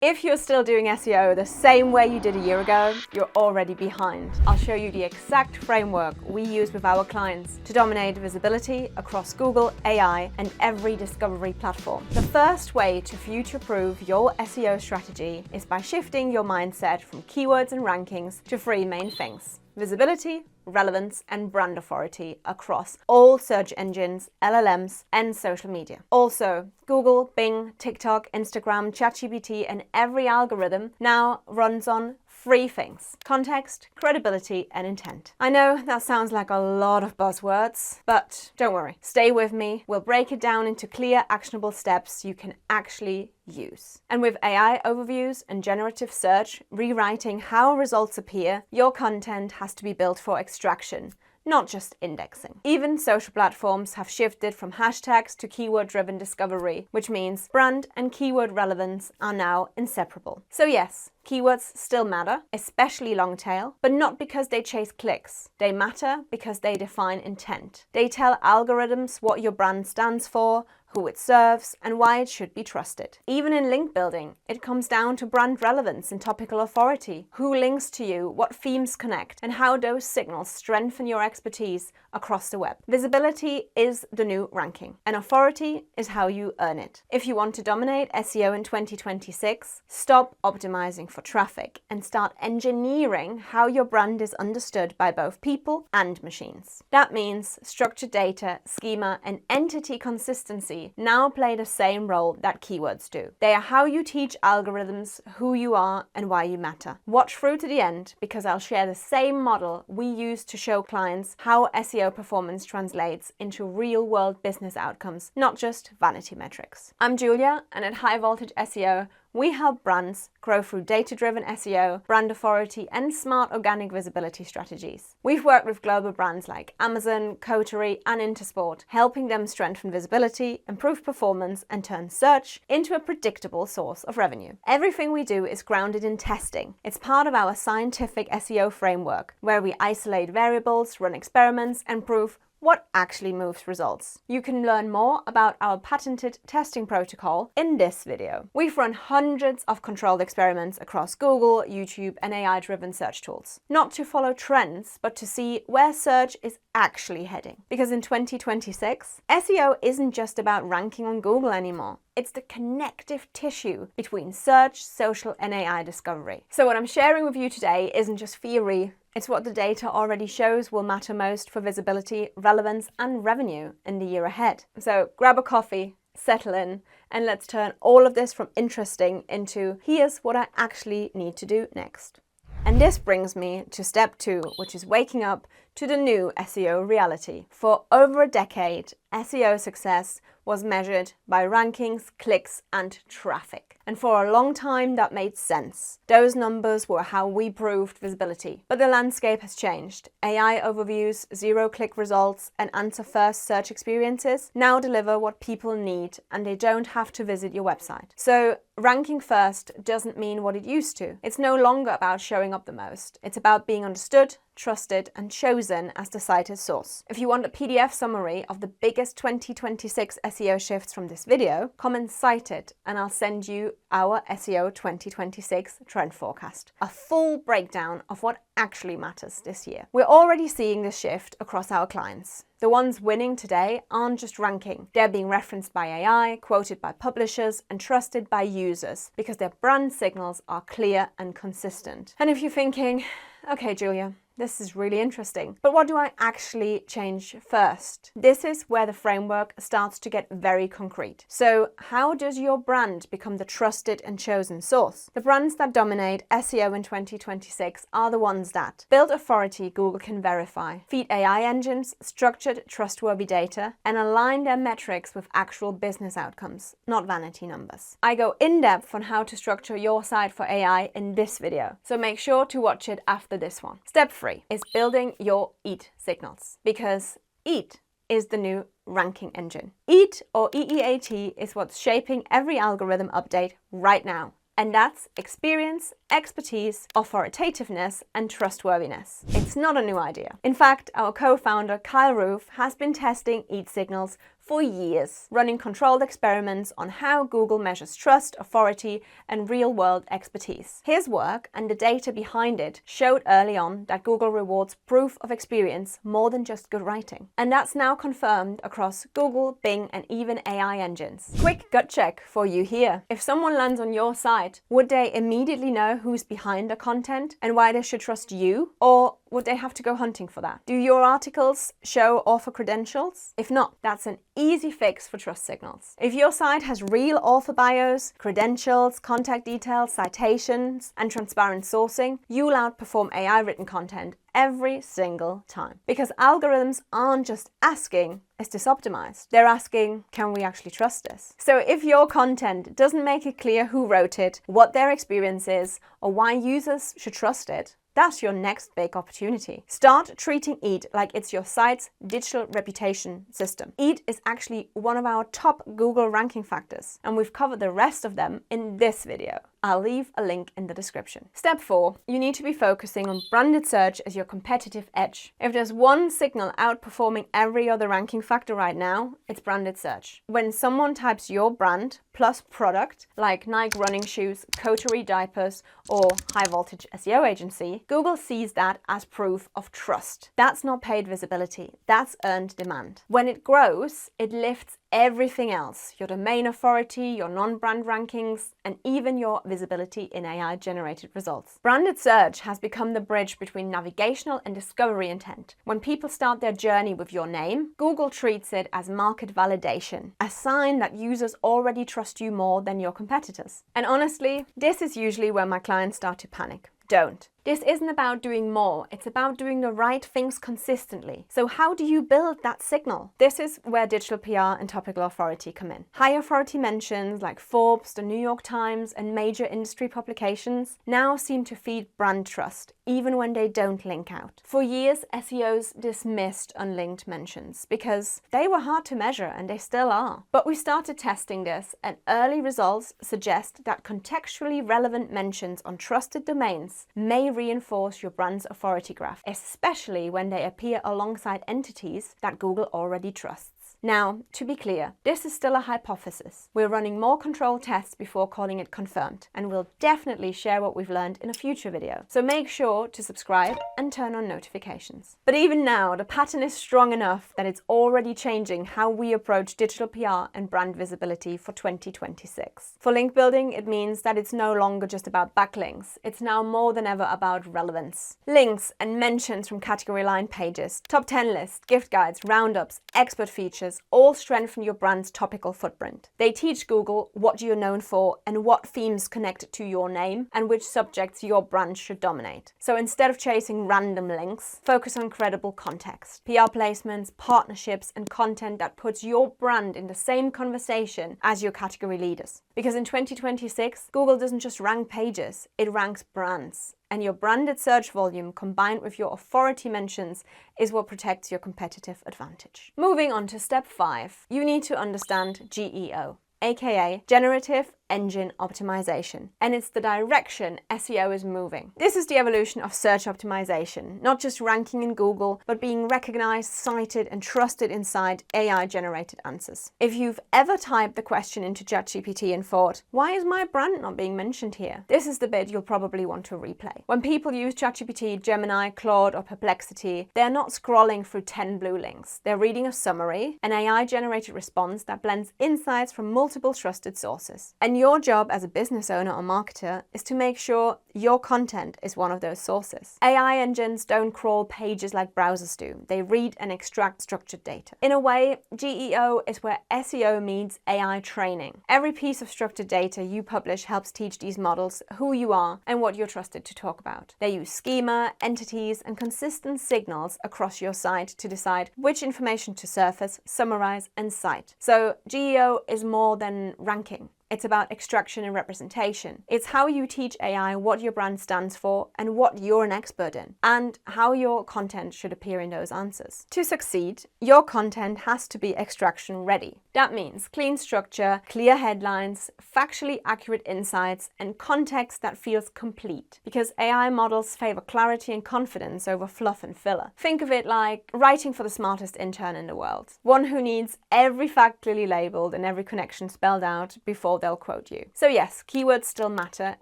If you're still doing SEO the same way you did a year ago, you're already behind. I'll show you the exact framework we use with our clients to dominate visibility across Google, AI, and every discovery platform. The first way to future-proof your SEO strategy is by shifting your mindset from keywords and rankings to three main things: visibility, relevance, and brand authority across all search engines, LLMs, and social media. Also, Google, Bing, TikTok, Instagram, ChatGPT, and every algorithm now runs on three things: context, credibility, and intent. I know that sounds like a lot of buzzwords, but don't worry, stay with me. We'll break it down into clear, actionable steps you can actually use. And with AI overviews and generative search rewriting how results appear, your content has to be built for extraction, not just indexing. Even social platforms have shifted from hashtags to keyword-driven discovery, which means brand and keyword relevance are now inseparable. So yes, keywords still matter, especially long tail, but not because they chase clicks. They matter because they define intent. They tell algorithms what your brand stands for, who it serves, and why it should be trusted. Even in link building, it comes down to brand relevance and topical authority, who links to you, what themes connect, and how those signals strengthen your expertise across the web. Visibility is the new ranking, and authority is how you earn it. If you want to dominate SEO in 2026, stop optimizing for traffic and start engineering how your brand is understood by both people and machines. That means structured data, schema, and entity consistency now play the same role that keywords do. They are how you teach algorithms who you are and why you matter. Watch through to the end, because I'll share the same model we use to show clients how SEO performance translates into real-world business outcomes, not just vanity metrics. I'm Julia, and at High Voltage SEO, we help brands grow through data-driven SEO, brand authority, and smart organic visibility strategies. We've worked with global brands like Amazon, Coterie, and Intersport, helping them strengthen visibility, improve performance, and turn search into a predictable source of revenue. Everything we do is grounded in testing. It's part of our scientific SEO framework, where we isolate variables, run experiments, and prove what actually moves results. You can learn more about our patented testing protocol in this video. We've run hundreds of controlled experiments across Google, YouTube, and AI-driven search tools. Not to follow trends, but to see where search is actually heading. Because in 2026, SEO isn't just about ranking on Google anymore. It's the connective tissue between search, social, and AI discovery. So what I'm sharing with you today isn't just theory. It's what the data already shows will matter most for visibility, relevance, and revenue in the year ahead. So grab a coffee, settle in, and let's turn all of this from interesting into here's what I actually need to do next. And this brings me to step 2, which is waking up to the new SEO reality. For over a decade, SEO success was measured by rankings, clicks, and traffic. And for a long time, that made sense. Those numbers were how we proved visibility. But the landscape has changed. AI overviews, zero-click results, and answer-first search experiences now deliver what people need, and they don't have to visit your website. So ranking first doesn't mean what it used to. It's no longer about showing up the most. It's about being understood, trusted, and chosen as the cited source. If you want a PDF summary of the biggest 2026 SEO shifts from this video, comment cited, and I'll send you our SEO 2026 trend forecast. A full breakdown of what actually matters this year. We're already seeing this shift across our clients. The ones winning today aren't just ranking. They're being referenced by AI, quoted by publishers, and trusted by users because their brand signals are clear and consistent. And if you're thinking, okay, Julia, this is really interesting, but what do I actually change first? This is where the framework starts to get very concrete. So how does your brand become the trusted and chosen source? The brands that dominate SEO in 2026 are the ones that build authority Google can verify, feed AI engines structured, trustworthy data, and align their metrics with actual business outcomes, not vanity numbers. I go in depth on how to structure your site for AI in this video, so make sure to watch it after this one. Step 3 is building your EAT signals, because EAT is the new ranking engine. EAT, or EEAT, is what's shaping every algorithm update right now. And that's experience, expertise, authoritativeness, and trustworthiness. It's not a new idea. In fact, our co-founder Kyle Roof has been testing EAT signals for years, running controlled experiments on how Google measures trust, authority, and real-world expertise. His work and the data behind it showed early on that Google rewards proof of experience more than just good writing. And that's now confirmed across Google, Bing, and even AI engines. Quick gut check for you here. If someone lands on your site, would they immediately know who's behind the content and why they should trust you? Or would they have to go hunting for that? Do your articles show author credentials? If not, that's an easy fix for trust signals. If your site has real author bios, credentials, contact details, citations, and transparent sourcing, you'll outperform AI written content every single time. Because algorithms aren't just asking, is this optimized? They're asking, can we actually trust this? So if your content doesn't make it clear who wrote it, what their experience is, or why users should trust it, that's your next big opportunity. Start treating EAT like it's your site's digital reputation system. EAT is actually one of our top Google ranking factors, and we've covered the rest of them in this video. I'll leave a link in the description. Step 4, you need to be focusing on branded search as your competitive edge. If there's one signal outperforming every other ranking factor right now, it's branded search. When someone types your brand plus product, like Nike running shoes, Coterie diapers, or High Voltage SEO agency, Google sees that as proof of trust. That's not paid visibility, that's earned demand. When it grows, it lifts everything else, your domain authority, your non-brand rankings, and even your visibility in AI-generated results. Branded search has become the bridge between navigational and discovery intent. When people start their journey with your name, Google treats it as market validation, a sign that users already trust you more than your competitors. And honestly, this is usually where my clients start to panic. Don't. This isn't about doing more, it's about doing the right things consistently. So how do you build that signal? This is where digital PR and topical authority come in. High authority mentions like Forbes, the New York Times, and major industry publications now seem to feed brand trust, even when they don't link out. For years, SEOs dismissed unlinked mentions because they were hard to measure, and they still are. But we started testing this, and early results suggest that contextually relevant mentions on trusted domains may reinforce your brand's authority graph, especially when they appear alongside entities that Google already trusts. Now, to be clear, this is still a hypothesis. We're running more controlled tests before calling it confirmed, and we'll definitely share what we've learned in a future video. So make sure to subscribe and turn on notifications. But even now, the pattern is strong enough that it's already changing how we approach digital PR and brand visibility for 2026. For link building, it means that it's no longer just about backlinks. It's now more than ever about relevance. Links and mentions from category-aligned pages, top 10 lists, gift guides, roundups, expert features, all strengthen your brand's topical footprint. They teach Google what you're known for and what themes connect to your name and which subjects your brand should dominate. So instead of chasing random links, focus on credible context, PR placements, partnerships, and content that puts your brand in the same conversation as your category leaders. Because in 2026, Google doesn't just rank pages, it ranks brands. And your branded search volume combined with your authority mentions is what protects your competitive advantage. Moving on to step 5, you need to understand GEO, aka Generative Engine Optimization, and it's the direction SEO is moving. This is the evolution of search optimization, not just ranking in Google, but being recognized, cited, and trusted inside AI-generated answers. If you've ever typed the question into ChatGPT and thought, why is my brand not being mentioned here? This is the bit you'll probably want to replay. When people use ChatGPT, Gemini, Claude, or Perplexity, they're not scrolling through 10 blue links. They're reading a summary, an AI-generated response that blends insights from multiple trusted sources. And your job as a business owner or marketer is to make sure your content is one of those sources. AI engines don't crawl pages like browsers do. They read and extract structured data. In a way, GEO is where SEO meets AI training. Every piece of structured data you publish helps teach these models who you are and what you're trusted to talk about. They use schema, entities, and consistent signals across your site to decide which information to surface, summarize, and cite. So GEO is more than ranking. It's about extraction and representation. It's how you teach AI what your brand stands for and what you're an expert in, and how your content should appear in those answers. To succeed, your content has to be extraction ready. That means clean structure, clear headlines, factually accurate insights, and context that feels complete. Because AI models favor clarity and confidence over fluff and filler. Think of it like writing for the smartest intern in the world. One who needs every fact clearly labeled and every connection spelled out before they'll quote you. So yes, keywords still matter,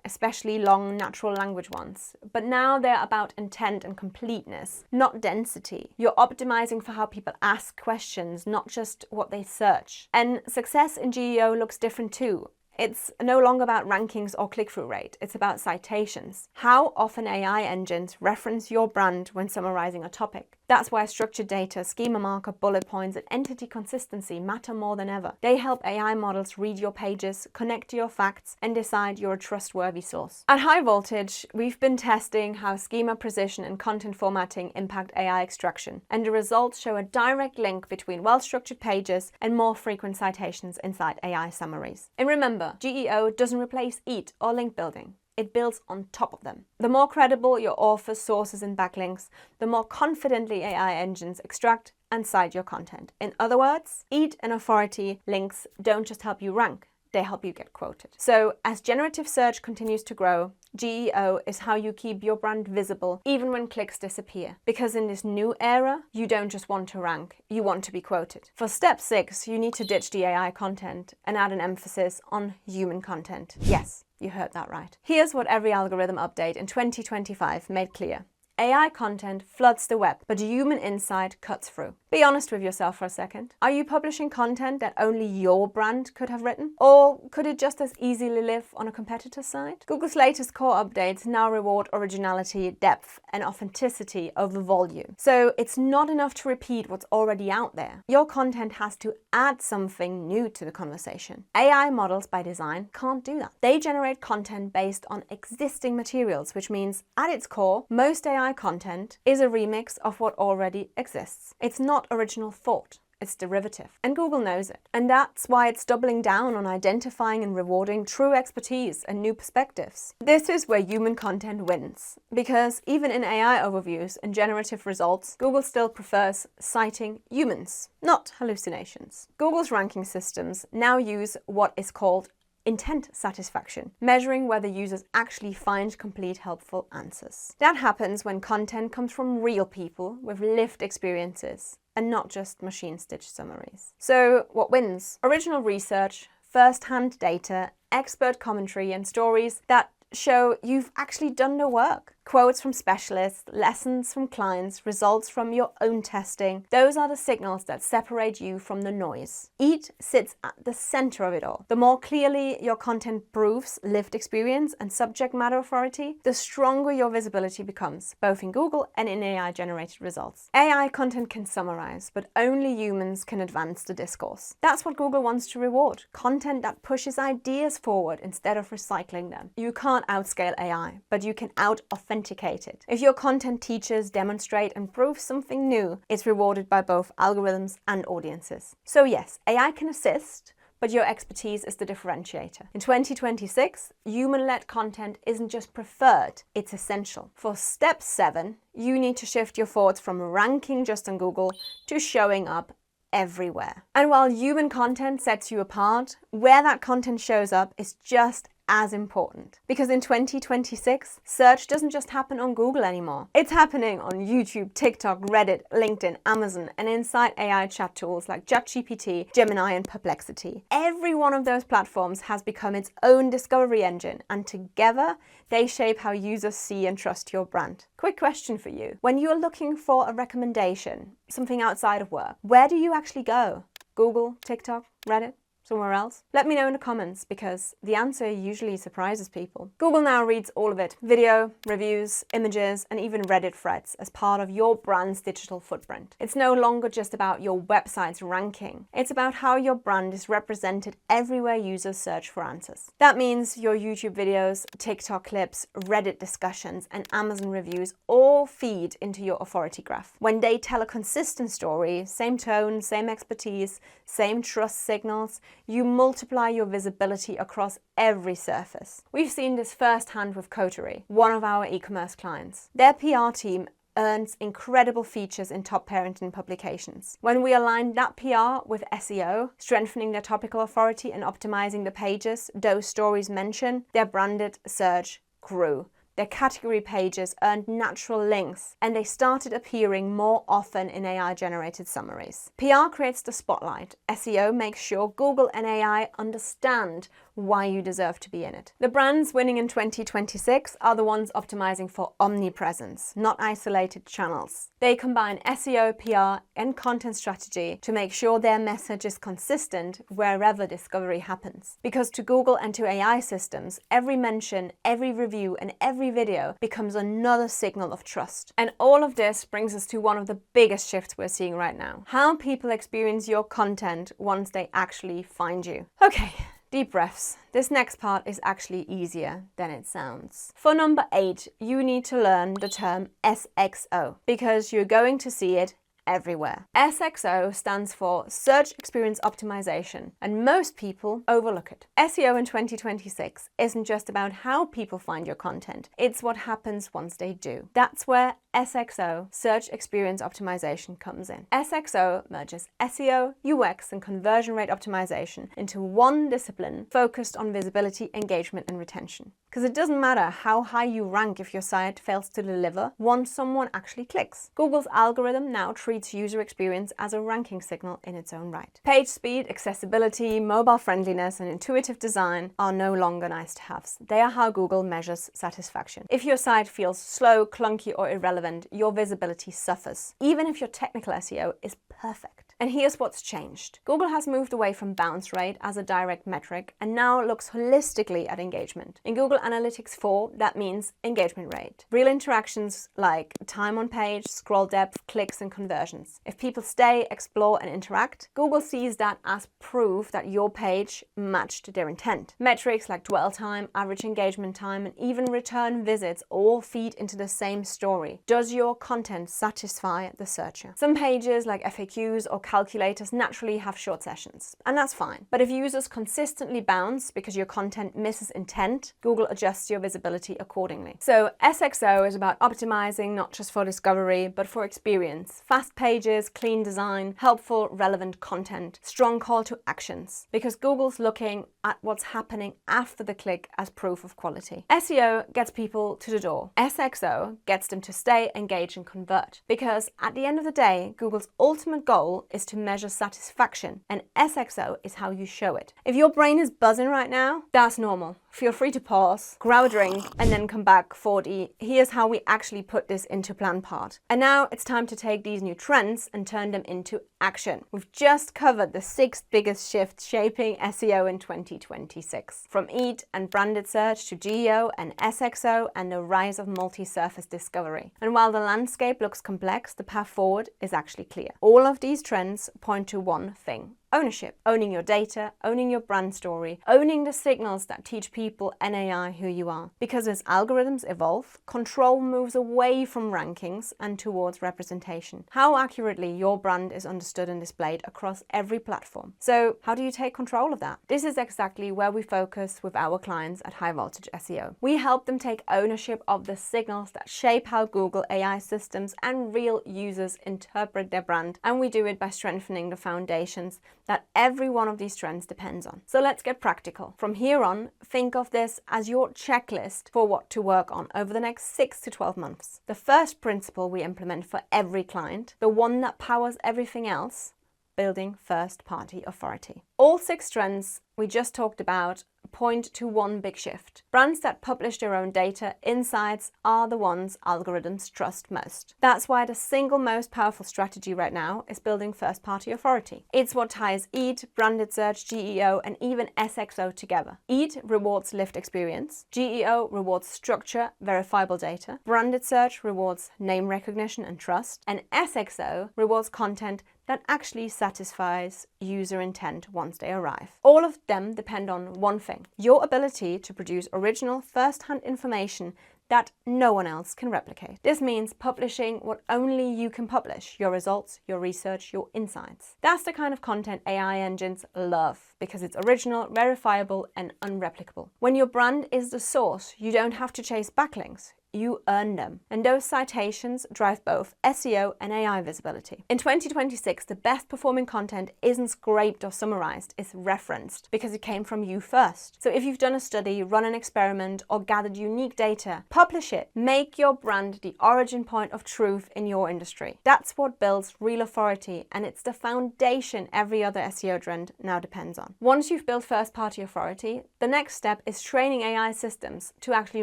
especially long natural language ones. But now they're about intent and completeness, not density. You're optimizing for how people ask questions, not just what they search. And success in GEO looks different too. It's no longer about rankings or click-through rate, it's about citations. How often AI engines reference your brand when summarizing a topic. That's why structured data, schema markup, bullet points, and entity consistency matter more than ever. They help AI models read your pages, connect to your facts, and decide you're a trustworthy source. At High Voltage, we've been testing how schema precision and content formatting impact AI extraction, and the results show a direct link between well-structured pages and more frequent citations inside AI summaries. And remember, GEO doesn't replace EAT or link building. It builds on top of them. The more credible your authors, sources, and backlinks, the more confidently AI engines extract and cite your content. In other words, EAT and authority links don't just help you rank, they help you get quoted. So as generative search continues to grow, GEO is how you keep your brand visible even when clicks disappear. Because in this new era, you don't just want to rank, you want to be quoted. For step 6, you need to ditch the AI content and add an emphasis on human content. Yes, you heard that right. Here's what every algorithm update in 2025 made clear. AI content floods the web, but human insight cuts through. Be honest with yourself for a second. Are you publishing content that only your brand could have written? Or could it just as easily live on a competitor's site? Google's latest core updates now reward originality, depth, and authenticity over volume. So it's not enough to repeat what's already out there. Your content has to add something new to the conversation. AI models by design can't do that. They generate content based on existing materials, which means at its core, most AI content is a remix of what already exists. It's not original thought, it's derivative. And Google knows it. And that's why it's doubling down on identifying and rewarding true expertise and new perspectives. This is where human content wins. Because even in AI overviews and generative results, Google still prefers citing humans, not hallucinations. Google's ranking systems now use what is called intent satisfaction, measuring whether users actually find complete helpful answers. That happens when content comes from real people with lived experiences and not just machine-stitched summaries. So what wins? Original research, first-hand data, expert commentary, and stories that show you've actually done the work. Quotes from specialists, lessons from clients, results from your own testing. Those are the signals that separate you from the noise. EAT sits at the center of it all. The more clearly your content proves lived experience and subject matter authority, the stronger your visibility becomes, both in Google and in AI-generated results. AI content can summarize, but only humans can advance the discourse. That's what Google wants to reward. Content that pushes ideas forward instead of recycling them. You can't outscale AI, but you can out-authenticate it. If your content teaches, demonstrate, and proves something new, it's rewarded by both algorithms and audiences. So yes, AI can assist, but your expertise is the differentiator. In 2026, human-led content isn't just preferred, it's essential. For step 7, you need to shift your thoughts from ranking just on Google to showing up everywhere. And while human content sets you apart, where that content shows up is just as important. Because in 2026, search doesn't just happen on Google anymore. It's happening on YouTube, TikTok, Reddit, LinkedIn, Amazon, and inside AI chat tools like ChatGPT, Gemini, and Perplexity. Every one of those platforms has become its own discovery engine, and together, they shape how users see and trust your brand. Quick question for you. When you're looking for a recommendation, something outside of work, where do you actually go? Google, TikTok, Reddit? Somewhere else? Let me know in the comments, because the answer usually surprises people. Google now reads all of it. Video, reviews, images, and even Reddit threads as part of your brand's digital footprint. It's no longer just about your website's ranking. It's about how your brand is represented everywhere users search for answers. That means your YouTube videos, TikTok clips, Reddit discussions, and Amazon reviews all feed into your authority graph. When they tell a consistent story, same tone, same expertise, same trust signals, you multiply your visibility across every surface. We've seen this firsthand with Coterie, one of our e-commerce clients. Their PR team earns incredible features in top parenting publications. When we aligned that PR with SEO, strengthening their topical authority and optimizing the pages those stories mention, their branded search grew. Their category pages earned natural links, and they started appearing more often in AI-generated summaries. PR creates the spotlight. SEO makes sure Google and AI understand why you deserve to be in it. The brands winning in 2026 are the ones optimizing for omnipresence, not isolated channels. They combine SEO, PR, and content strategy to make sure their message is consistent wherever discovery happens. Because to Google and to AI systems, every mention, every review, and every video becomes another signal of trust. And all of this brings us to one of the biggest shifts we're seeing right now: how people experience your content once they actually find you. Okay. Deep breaths. This next part is actually easier than it sounds. For number 8, you need to learn the term SXO because you're going to see it everywhere. SXO stands for Search Experience Optimization, and most people overlook it. SEO in 2026 isn't just about how people find your content, it's what happens once they do. That's where SXO, Search Experience Optimization, comes in. SXO merges SEO, UX, and conversion rate optimization into one discipline focused on visibility, engagement, and retention. Because it doesn't matter how high you rank if your site fails to deliver once someone actually clicks. Google's algorithm now treats user experience as a ranking signal in its own right. Page speed, accessibility, mobile friendliness, and intuitive design are no longer nice-to-haves. They are how Google measures satisfaction. If your site feels slow, clunky, or irrelevant, your visibility suffers, even if your technical SEO is perfect. And here's what's changed. Google has moved away from bounce rate as a direct metric and now looks holistically at engagement. In Google Analytics 4, that means engagement rate. Real interactions like time on page, scroll depth, clicks, and conversions. If people stay, explore, and interact, Google sees that as proof that your page matched their intent. Metrics like dwell time, average engagement time, and even return visits all feed into the same story. Does your content satisfy the searcher? Some pages like FAQs or calculators naturally have short sessions, and that's fine. But if users consistently bounce because your content misses intent, Google adjusts your visibility accordingly. So SXO is about optimizing not just for discovery, but for experience. Fast pages, clean design, helpful, relevant content, strong call to actions, because Google's looking at what's happening after the click as proof of quality. SEO gets people to the door. SXO gets them to stay, engage, and convert. Because at the end of the day, Google's ultimate goal is to measure satisfaction, and SXO is how you show it. If your brain is buzzing right now, that's normal. Feel free to pause, grab a drink, and then come back 4D. Here's how we actually put this into plan part. And now it's time to take these new trends and turn them into action. We've just covered the 6 biggest shifts shaping SEO in 2026. From EAT and branded search to GEO and SXO and the rise of multi-surface discovery. And while the landscape looks complex, the path forward is actually clear. All of these trends point to one thing: ownership. Owning your data, owning your brand story, owning the signals that teach people and AI who you are. Because as algorithms evolve, control moves away from rankings and towards representation. How accurately your brand is understood and displayed across every platform. So how do you take control of that? This is exactly where we focus with our clients at High Voltage SEO. We help them take ownership of the signals that shape how Google, AI systems, and real users interpret their brand. And we do it by strengthening the foundations that every one of these trends depends on. So let's get practical. From here on, think of this as your checklist for what to work on over the next 6 to 12 months. The first principle we implement for every client, the one that powers everything else: building first-party authority. All 6 trends we just talked about point to one big shift. Brands that publish their own data, insights, are the ones algorithms trust most. That's why the single most powerful strategy right now is building first-party authority. It's what ties EAT, branded search, GEO, and even SXO together. EAT rewards lived experience. GEO rewards structure, verifiable data. Branded search rewards name recognition and trust. And SXO rewards content that actually satisfies user intent once they arrive. All of them depend on one thing: your ability to produce original first-hand information that no one else can replicate. This means publishing what only you can publish, your results, your research, your insights. That's the kind of content AI engines love because it's original, verifiable, and unreplicable. When your brand is the source, you don't have to chase backlinks. You earn them. And those citations drive both SEO and AI visibility. In 2026, the best performing content isn't scraped or summarized, it's referenced because it came from you first. So if you've done a study, run an experiment, or gathered unique data, publish it. Make your brand the origin point of truth in your industry. That's what builds real authority, and it's the foundation every other SEO trend now depends on. Once you've built first-party authority, the next step is training AI systems to actually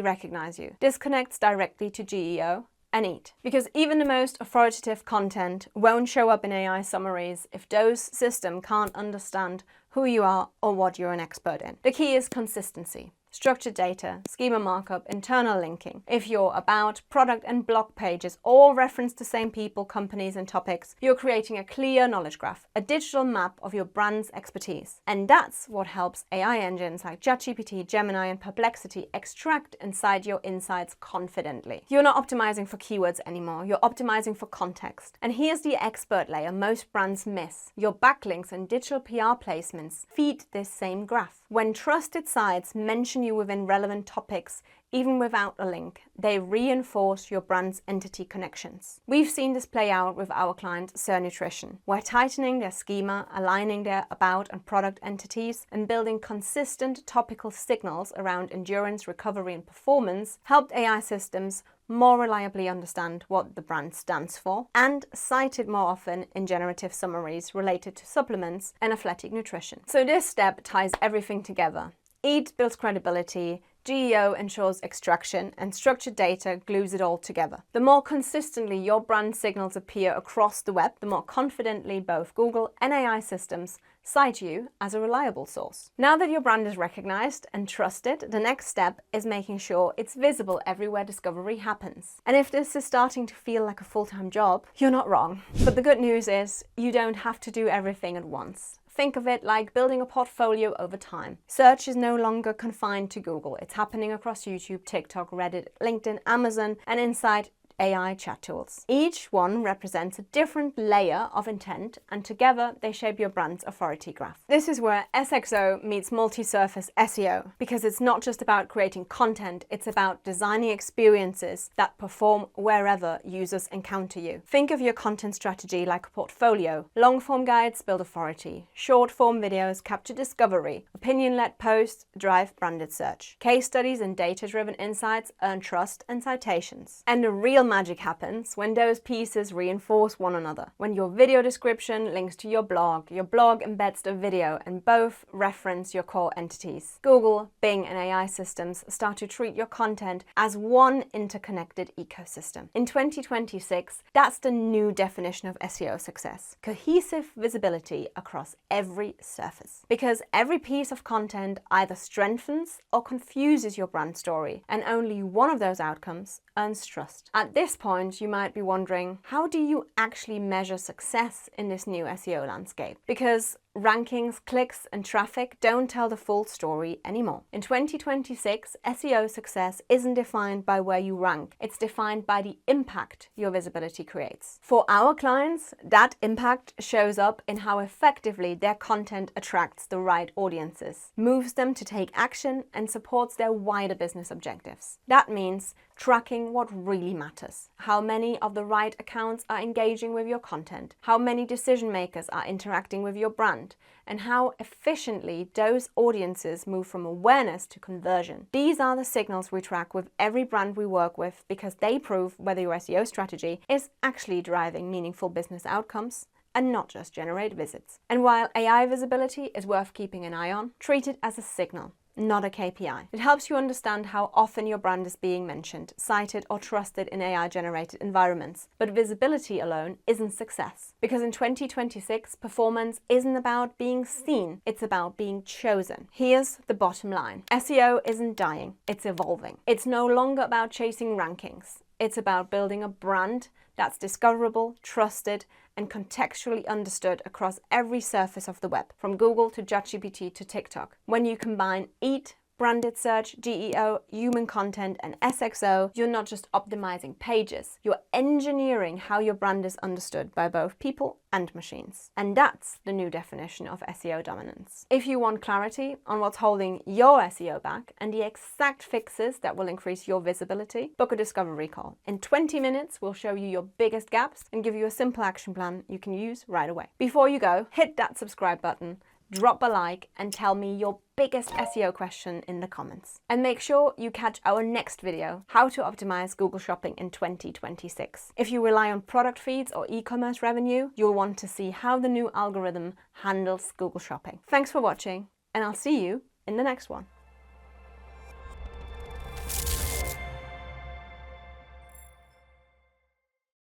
recognize you. This connects directly to GEO and EAT. Because even the most authoritative content won't show up in AI summaries if those systems can't understand who you are or what you're an expert in. The key is consistency. Structured data, schema markup, internal linking. If your about, product, and blog pages all reference the same people, companies, and topics, you're creating a clear knowledge graph, a digital map of your brand's expertise. And that's what helps AI engines like ChatGPT, Gemini, and Perplexity extract and cite your insights confidently. You're not optimizing for keywords anymore, you're optimizing for context. And here's the expert layer most brands miss. Your backlinks and digital PR placements feed this same graph. When trusted sites mention you within relevant topics, even without a link, they reinforce your brand's entity connections. We've seen this play out with our client Sir Nutrition, where tightening their schema, aligning their about and product entities, and building consistent topical signals around endurance, recovery, and performance helped AI systems more reliably understand what the brand stands for and cite it more often in generative summaries related to supplements and athletic nutrition. So this step ties everything together. EAT builds credibility, GEO ensures extraction, and structured data glues it all together. The more consistently your brand signals appear across the web, the more confidently both Google and AI systems cite you as a reliable source. Now that your brand is recognized and trusted, the next step is making sure it's visible everywhere discovery happens. And if this is starting to feel like a full-time job, you're not wrong. But the good news is you don't have to do everything at once. Think of it like building a portfolio over time. Search is no longer confined to Google. It's happening across YouTube, TikTok, Reddit, LinkedIn, Amazon, and inside AI chat tools. Each one represents a different layer of intent, and together they shape your brand's authority graph. This is where SXO meets multi-surface SEO, because it's not just about creating content, it's about designing experiences that perform wherever users encounter you. Think of your content strategy like a portfolio. Long-form guides build authority, short-form videos capture discovery, opinion-led posts drive branded search, case studies and data-driven insights earn trust and citations. And the real magic happens when those pieces reinforce one another. When your video description links to your blog embeds the video, and both reference your core entities. Google, Bing, and AI systems start to treat your content as one interconnected ecosystem. In 2026, that's the new definition of SEO success: cohesive visibility across every surface. Because every piece of content either strengthens or confuses your brand story, and only one of those outcomes earns trust. At this point, you might be wondering, how do you actually measure success in this new SEO landscape? Because rankings, clicks, and traffic don't tell the full story anymore. In 2026, SEO success isn't defined by where you rank, it's defined by the impact your visibility creates. For our clients, that impact shows up in how effectively their content attracts the right audiences, moves them to take action, and supports their wider business objectives. That means tracking what really matters. How many of the right accounts are engaging with your content, how many decision makers are interacting with your brand, and how efficiently those audiences move from awareness to conversion. These are the signals we track with every brand we work with, because they prove whether your SEO strategy is actually driving meaningful business outcomes and not just generate visits. And while AI visibility is worth keeping an eye on, treat it as a signal, not a KPI. It helps you understand how often your brand is being mentioned, cited, or trusted in AI-generated environments. But visibility alone isn't success. Because in 2026, performance isn't about being seen, it's about being chosen. Here's the bottom line. SEO isn't dying, it's evolving. It's no longer about chasing rankings. It's about building a brand that's discoverable, trusted, and contextually understood across every surface of the web, from Google to ChatGPT to TikTok. When you combine EAT, branded search, GEO, human content, and SXO, you're not just optimizing pages, you're engineering how your brand is understood by both people and machines. And that's the new definition of SEO dominance. If you want clarity on what's holding your SEO back and the exact fixes that will increase your visibility, book a discovery call. In 20 minutes, we'll show you your biggest gaps and give you a simple action plan you can use right away. Before you go, hit that subscribe button, drop a like, and tell me your biggest SEO question in the comments. And make sure you catch our next video, how to optimize Google Shopping in 2026. If you rely on product feeds or e-commerce revenue, you'll want to see how the new algorithm handles Google Shopping. Thanks for watching, and I'll see you in the next one.